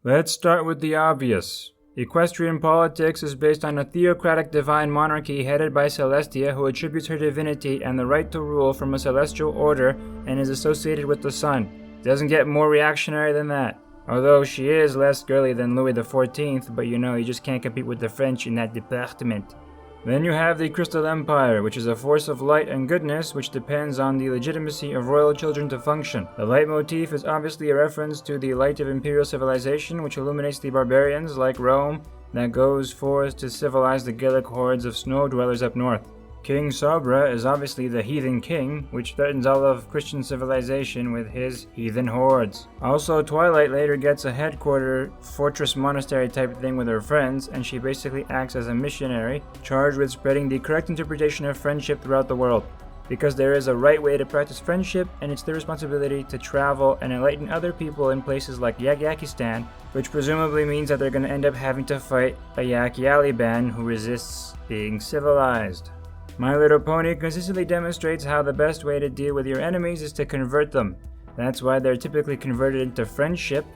Let's start with the obvious. Equestrian politics is based on a theocratic divine monarchy headed by Celestia, who attributes her divinity and the right to rule from a celestial order and is associated with the sun. Doesn't get more reactionary than that. Although she is less girly than Louis XIV, but you just can't compete with the French in that department. Then you have the Crystal Empire, which is a force of light and goodness which depends on the legitimacy of royal children to function. The leitmotif is obviously a reference to the light of imperial civilization, which illuminates the barbarians, like Rome, that goes forth to civilize the Gaelic hordes of snow dwellers up north. King Sabra is obviously the heathen king, which threatens all of Christian civilization with his heathen hordes. Also, Twilight later gets a headquarter fortress monastery type thing with her friends, and she basically acts as a missionary, charged with spreading the correct interpretation of friendship throughout the world. Because there is a right way to practice friendship, and it's their responsibility to travel and enlighten other people in places like Yakistan, which presumably means that they're going to end up having to fight a Yak-Yaliban who resists being civilized. My Little Pony consistently demonstrates how the best way to deal with your enemies is to convert them. That's why they're typically converted into friendship,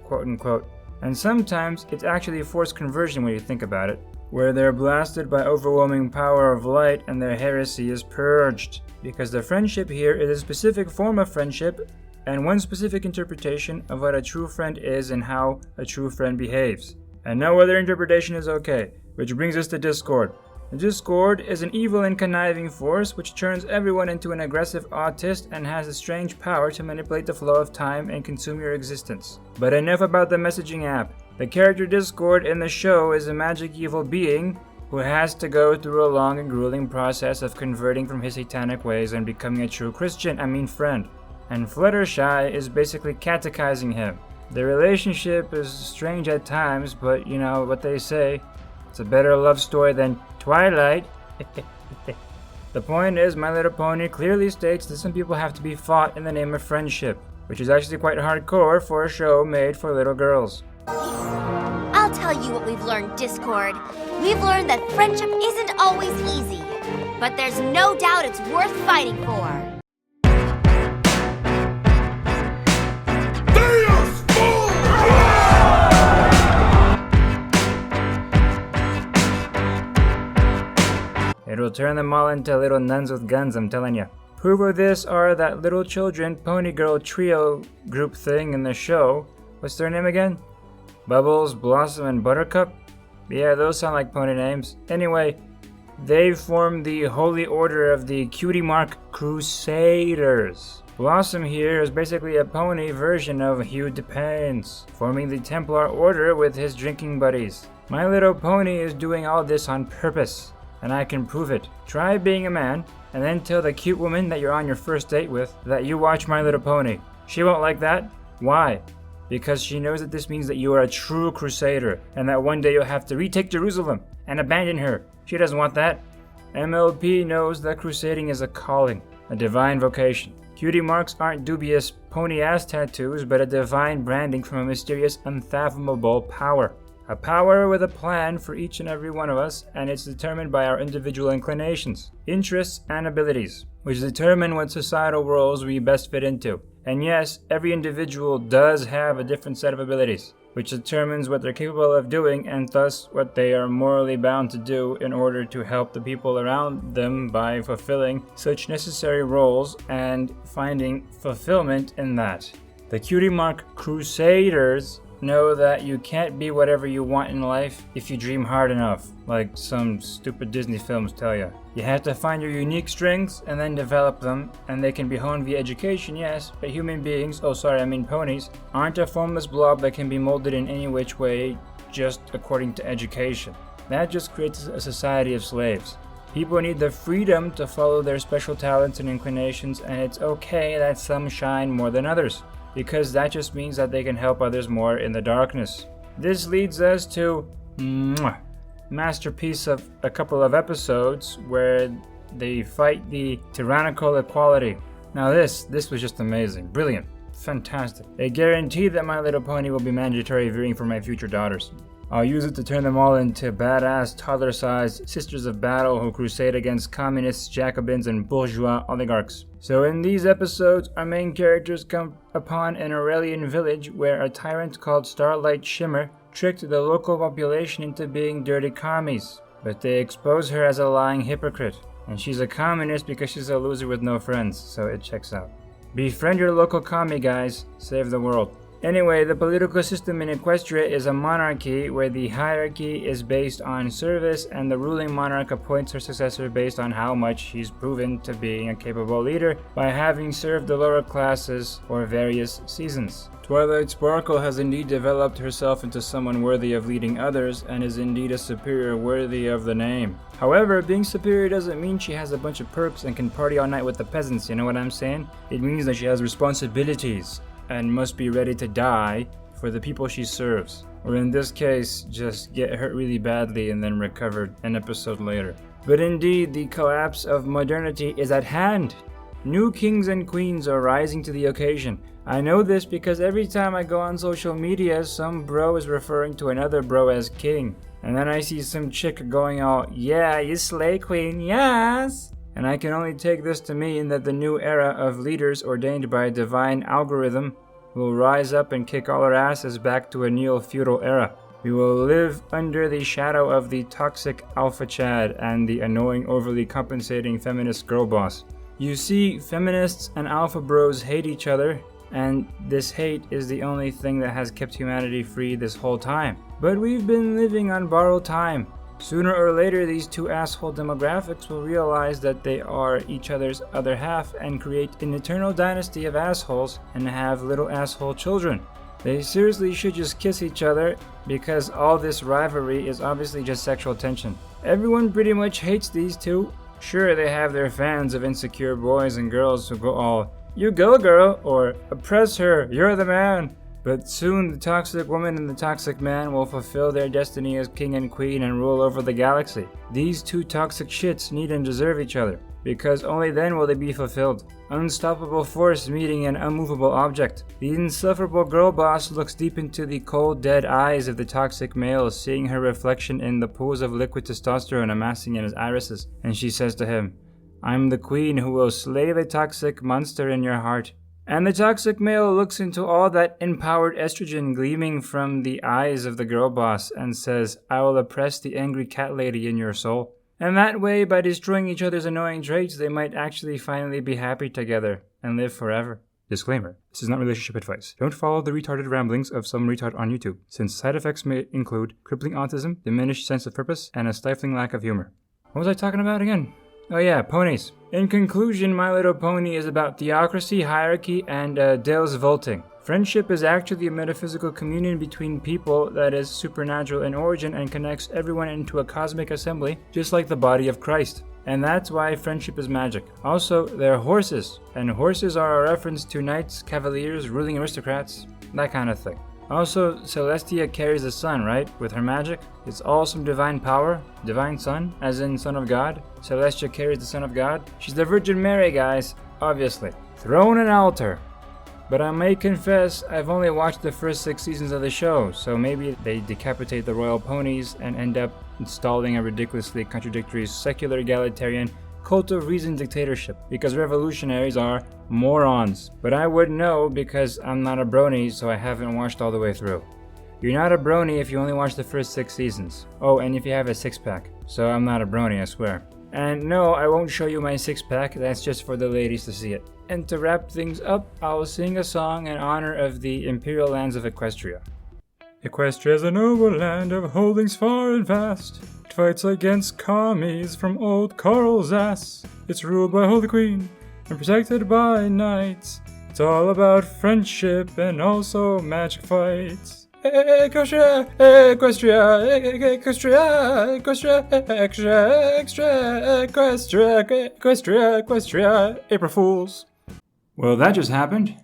quote unquote. And sometimes it's actually forced conversion when you think about it, where they're blasted by overwhelming power of light and their heresy is purged. Because the friendship here is a specific form of friendship and one specific interpretation of what a true friend is and how a true friend behaves. And no other interpretation is okay, which brings us to Discord. The Discord is an evil and conniving force which turns everyone into an aggressive autist and has a strange power to manipulate the flow of time and consume your existence. But enough about the messaging app. The character Discord in the show is a magic evil being who has to go through a long and grueling process of converting from his satanic ways and becoming a true friend. And Fluttershy is basically catechizing him. The relationship is strange at times, but you know what they say, it's a better love story than Twilight. The point is, My Little Pony clearly states that some people have to be fought in the name of friendship, which is actually quite hardcore for a show made for little girls. I'll tell you what we've learned, Discord. We've learned that friendship isn't always easy, but there's no doubt it's worth fighting for. It'll turn them all into little nuns with guns, I'm telling ya. Proof of this are that little children pony girl trio group thing in the show. What's their name again? Bubbles, Blossom, and Buttercup? Yeah, those sound like pony names. Anyway, they form the Holy Order of the Cutie Mark Crusaders. Blossom here is basically a pony version of Hugh Depends, forming the Templar Order with his drinking buddies. My Little Pony is doing all this on purpose, and I can prove it. Try being a man, and then tell the cute woman that you're on your first date with that you watch My Little Pony. She won't like that. Why? Because she knows that this means that you are a true crusader, and that one day you'll have to retake Jerusalem and abandon her. She doesn't want that. MLP knows that crusading is a calling, a divine vocation. Cutie marks aren't dubious pony-ass tattoos, but a divine branding from a mysterious, unfathomable power. A power with a plan for each and every one of us, and it's determined by our individual inclinations, interests, and abilities, which determine what societal roles we best fit into. And yes, every individual does have a different set of abilities, which determines what they're capable of doing and thus what they are morally bound to do in order to help the people around them by fulfilling such necessary roles and finding fulfillment in that. The Cutie Mark Crusaders know that you can't be whatever you want in life if you dream hard enough, like some stupid Disney films tell you. You have to find your unique strengths and then develop them, and they can be honed via education, yes, but human beings, ponies, aren't a formless blob that can be molded in any which way just according to education. That just creates a society of slaves. People need the freedom to follow their special talents and inclinations, and it's okay that some shine more than others, because that just means that they can help others more in the darkness. This leads us to masterpiece of a couple of episodes where they fight the tyrannical equality. Now this was just amazing, brilliant, fantastic. They guarantee that My Little Pony will be mandatory viewing for my future daughters. I'll use it to turn them all into badass, toddler-sized sisters of battle who crusade against communists, Jacobins, and bourgeois oligarchs. So in these episodes, our main characters come upon an Aurelian village where a tyrant called Starlight Shimmer tricked the local population into being dirty commies. But they expose her as a lying hypocrite. And she's a communist because she's a loser with no friends, so it checks out. Befriend your local commie, guys. Save the world. Anyway, the political system in Equestria is a monarchy where the hierarchy is based on service and the ruling monarch appoints her successor based on how much she's proven to be a capable leader by having served the lower classes for various seasons. Twilight Sparkle has indeed developed herself into someone worthy of leading others and is indeed a superior worthy of the name. However, being superior doesn't mean she has a bunch of perks and can party all night with the peasants, you know what I'm saying? It means that she has responsibilities and must be ready to die for the people she serves. Or in this case, just get hurt really badly and then recover an episode later. But indeed, the collapse of modernity is at hand. New kings and queens are rising to the occasion. I know this because every time I go on social media, some bro is referring to another bro as king. And then I see some chick going all, yeah, you slay queen, yes! And I can only take this to mean that the new era of leaders ordained by a divine algorithm will rise up and kick all our asses back to a neo-feudal era. We will live under the shadow of the toxic alpha chad and the annoying, overly compensating feminist girl boss. You see, feminists and alpha bros hate each other, and this hate is the only thing that has kept humanity free this whole time. But we've been living on borrowed time. Sooner or later, these two asshole demographics will realize that they are each other's other half and create an eternal dynasty of assholes and have little asshole children. They seriously should just kiss each other because all this rivalry is obviously just sexual tension. Everyone pretty much hates these two. Sure, they have their fans of insecure boys and girls who go all, "You go girl," or "Oppress her, you're the man." But soon the toxic woman and the toxic man will fulfill their destiny as king and queen and rule over the galaxy. These two toxic shits need and deserve each other, because only then will they be fulfilled. Unstoppable force meeting an unmovable object. The insufferable girl boss looks deep into the cold, dead eyes of the toxic male, seeing her reflection in the pools of liquid testosterone amassing in his irises, and she says to him, "I'm the queen who will slay the toxic monster in your heart." And the toxic male looks into all that empowered estrogen gleaming from the eyes of the girl boss and says, "I will oppress the angry cat lady in your soul." And that way, by destroying each other's annoying traits, they might actually finally be happy together and live forever. Disclaimer: this is not relationship advice. Don't follow the retarded ramblings of some retard on YouTube, since side effects may include crippling autism, diminished sense of purpose, and a stifling lack of humor. What was I talking about again? Oh yeah, ponies. In conclusion, My Little Pony is about theocracy, hierarchy, and Deus Volting. Friendship is actually a metaphysical communion between people that is supernatural in origin and connects everyone into a cosmic assembly, just like the body of Christ. And that's why friendship is magic. Also, they're horses, and horses are a reference to knights, cavaliers, ruling aristocrats, that kind of thing. Also, Celestia carries the sun, right? With her magic. It's all some divine power. Divine son, as in son of God. Celestia carries the son of God. She's the Virgin Mary, guys, obviously. Throne and altar. But I may confess, I've only watched the first 6 seasons of the show, so maybe they decapitate the royal ponies and end up installing a ridiculously contradictory secular egalitarian cult of reason dictatorship, because revolutionaries are morons. But I wouldn't know because I'm not a brony, so I haven't watched all the way through. You're not a brony if you only watch the first 6 seasons. Oh, and if you have a 6-pack. So I'm not a brony, I swear. And no, I won't show you my 6-pack, that's just for the ladies to see it. And to wrap things up, I'll sing a song in honor of the imperial lands of Equestria. Equestria's a noble land of holdings far and vast. It fights against commies from old Carl's ass. It's ruled by Holy Queen and protected by knights. It's all about friendship and also magic fights. Equestria, Equestria, Equestria, Equestria, Equestria, Equestria, April Fools. Well, that just happened.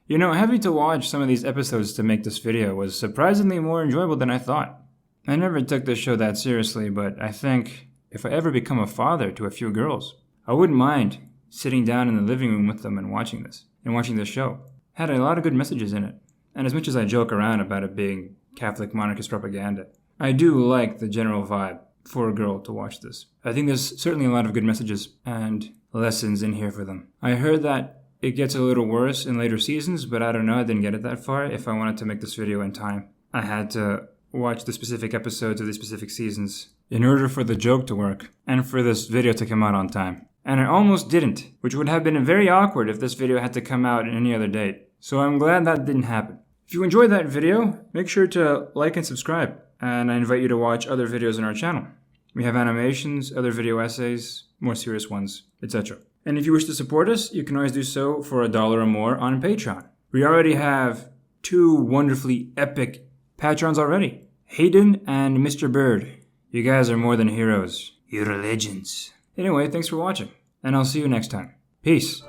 You know, having to watch some of these episodes to make this video was surprisingly more enjoyable than I thought. I never took this show that seriously, but I think if I ever become a father to a few girls, I wouldn't mind sitting down in the living room with them and watching this show. It had a lot of good messages in it. And as much as I joke around about it being Catholic monarchist propaganda, I do like the general vibe for a girl to watch this. I think there's certainly a lot of good messages and a lessons in here for them. I heard that it gets a little worse in later seasons, but I don't know, I didn't get it that far. If I wanted to make this video in time, I had to watch the specific episodes of the specific seasons in order for the joke to work and for this video to come out on time. And it almost didn't, which would have been very awkward if this video had to come out in any other date. So I'm glad that didn't happen. If you enjoyed that video, make sure to like and subscribe, and I invite you to watch other videos on our channel. We have animations, other video essays, more serious ones, etc. And if you wish to support us, you can always do so for $1 or more on Patreon. We already have 2 wonderfully epic patrons already. Hayden and Mr. Bird. You guys are more than heroes. You're legends. Anyway, thanks for watching, and I'll see you next time. Peace.